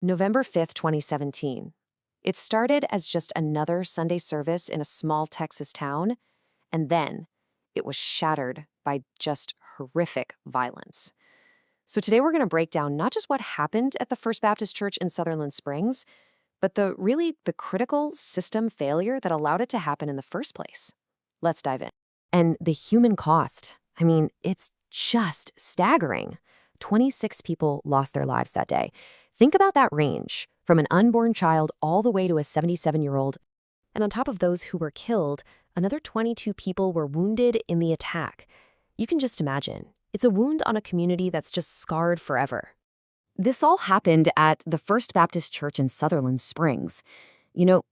November 5th, 2017. It started as just another Sunday service in a small Texas town, and then it was shattered by just horrific violence. So today we're going to break down not just what happened at the First Baptist Church in Sutherland Springs, but the critical system failure that allowed it to happen in the first place. Let's dive in. And the human cost, it's just staggering. 26 people lost their lives that day. Think about that range, from an unborn child all the way to a 77-year-old. And on top of those who were killed, another 22 people were wounded in the attack. You can just imagine. It's a wound on a community that's just scarred forever. This all happened at the First Baptist Church in Sutherland Springs.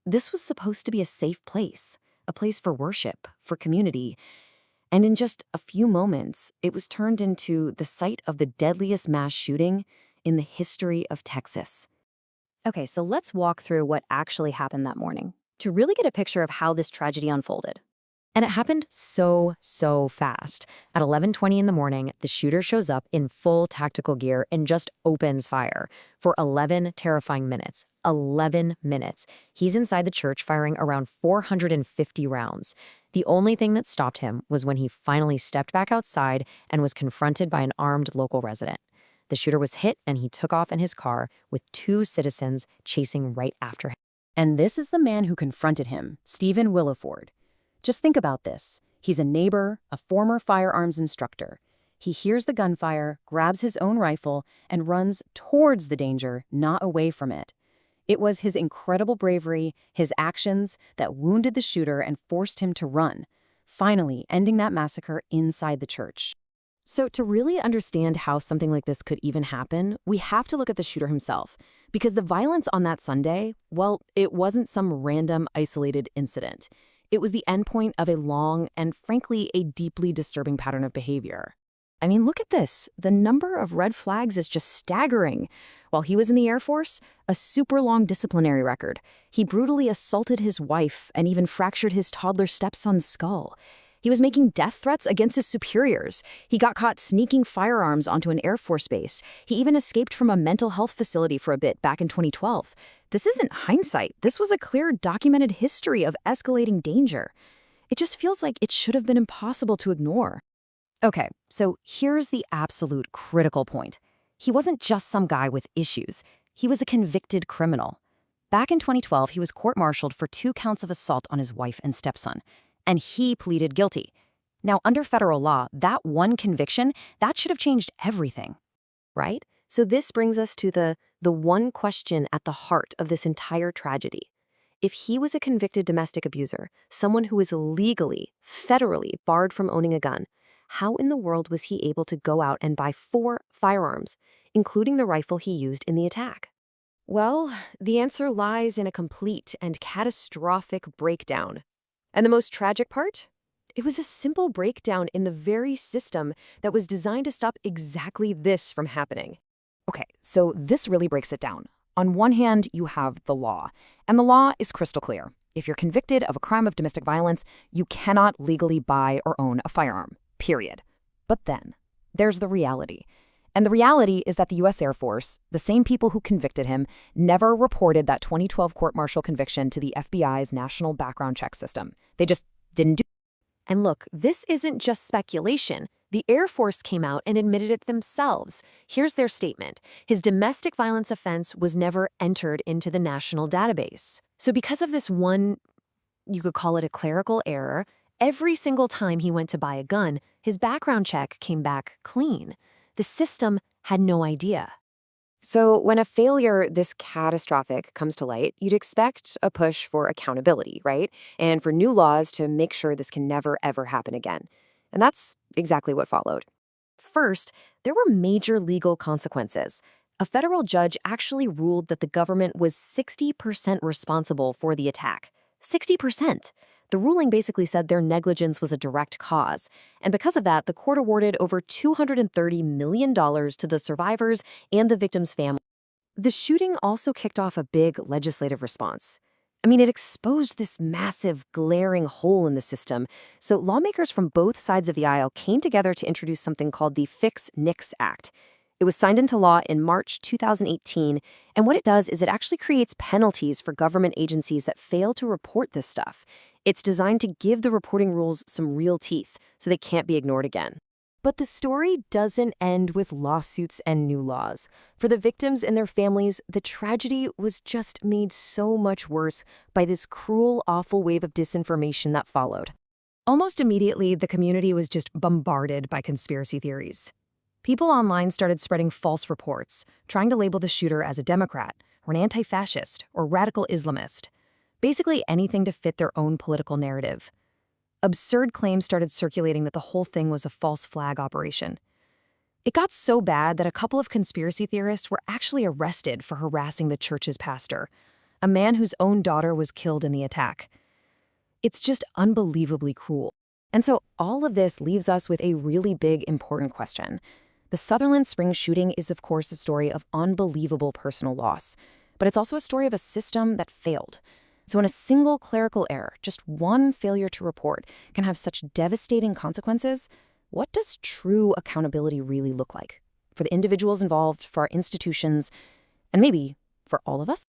This was supposed to be a safe place, a place for worship, for community. And in just a few moments, it was turned into the site of the deadliest mass shooting in the history of Texas. Okay, so let's walk through what actually happened that morning to really get a picture of how this tragedy unfolded. And it happened so fast. At 11:20 in the morning, the shooter shows up in full tactical gear and just opens fire for 11 terrifying minutes. 11 minutes. He's inside the church firing around 450 rounds. The only thing that stopped him was when he finally stepped back outside and was confronted by an armed local resident. The shooter was hit and he took off in his car with 2 citizens chasing right after him. And this is the man who confronted him, Stephen Williford. Just think about this. He's a neighbor, a former firearms instructor. He hears the gunfire, grabs his own rifle, and runs towards the danger, not away from it. It was his incredible bravery, his actions, that wounded the shooter and forced him to run, finally ending that massacre inside the church. So to really understand how something like this could even happen, we have to look at the shooter himself. Because the violence on that Sunday, well, it wasn't some random, isolated incident. It was the endpoint of a long and, frankly, a deeply disturbing pattern of behavior. Look at this. The number of red flags is just staggering. While he was in the Air Force, a super long disciplinary record. He brutally assaulted his wife and even fractured his toddler stepson's skull. He was making death threats against his superiors. He got caught sneaking firearms onto an Air Force base. He even escaped from a mental health facility for a bit back in 2012. This isn't hindsight. This was a clear, documented history of escalating danger. It just feels like it should have been impossible to ignore. Okay, so here's the absolute critical point. He wasn't just some guy with issues. He was a convicted criminal. Back in 2012, he was court-martialed for 2 counts of assault on his wife and stepson. And he pleaded guilty. Now, under federal law, that one conviction, that should have changed everything, right? So this brings us to the one question at the heart of this entire tragedy. If he was a convicted domestic abuser, someone who is legally, federally barred from owning a gun, how in the world was he able to go out and buy 4 firearms, including the rifle he used in the attack? Well, the answer lies in a complete and catastrophic breakdown. And the most tragic part? It was a simple breakdown in the very system that was designed to stop exactly this from happening. Okay, so this really breaks it down. On one hand, you have the law, and the law is crystal clear. If you're convicted of a crime of domestic violence, you cannot legally buy or own a firearm, period. But then, there's the reality. And the reality is that the U.S. Air Force, the same people who convicted him, never reported that 2012 court-martial conviction to the FBI's National Background Check System. They just didn't do it. And look, this isn't just speculation. The Air Force came out and admitted it themselves. Here's their statement. His domestic violence offense was never entered into the national database. So because of this one, you could call it a clerical error, every single time he went to buy a gun, his background check came back clean. The system had no idea. So when a failure this catastrophic comes to light, you'd expect a push for accountability, right? And for new laws to make sure this can never, ever happen again. And that's exactly what followed. First, there were major legal consequences. A federal judge actually ruled that the government was 60% responsible for the attack. 60%. The ruling basically said their negligence was a direct cause. And because of that, the court awarded over $230 million to the survivors and the victims' families. The shooting also kicked off a big legislative response. It exposed this massive, glaring hole in the system. So lawmakers from both sides of the aisle came together to introduce something called the Fix Nix Act. It was signed into law in March 2018, and what it does is it actually creates penalties for government agencies that fail to report this stuff. It's designed to give the reporting rules some real teeth, so they can't be ignored again. But the story doesn't end with lawsuits and new laws. For the victims and their families, the tragedy was just made so much worse by this cruel, awful wave of disinformation that followed. Almost immediately, the community was just bombarded by conspiracy theories. People online started spreading false reports, trying to label the shooter as a Democrat, or an anti-fascist, or radical Islamist. Basically anything to fit their own political narrative. Absurd claims started circulating that the whole thing was a false flag operation. It got so bad that a couple of conspiracy theorists were actually arrested for harassing the church's pastor, a man whose own daughter was killed in the attack. It's just unbelievably cruel. And so all of this leaves us with a really big, important question. The Sutherland Springs shooting is, of course, a story of unbelievable personal loss, but it's also a story of a system that failed. So in a single clerical error, just one failure to report can have such devastating consequences. What does true accountability really look like? For the individuals involved, for our institutions, and maybe for all of us?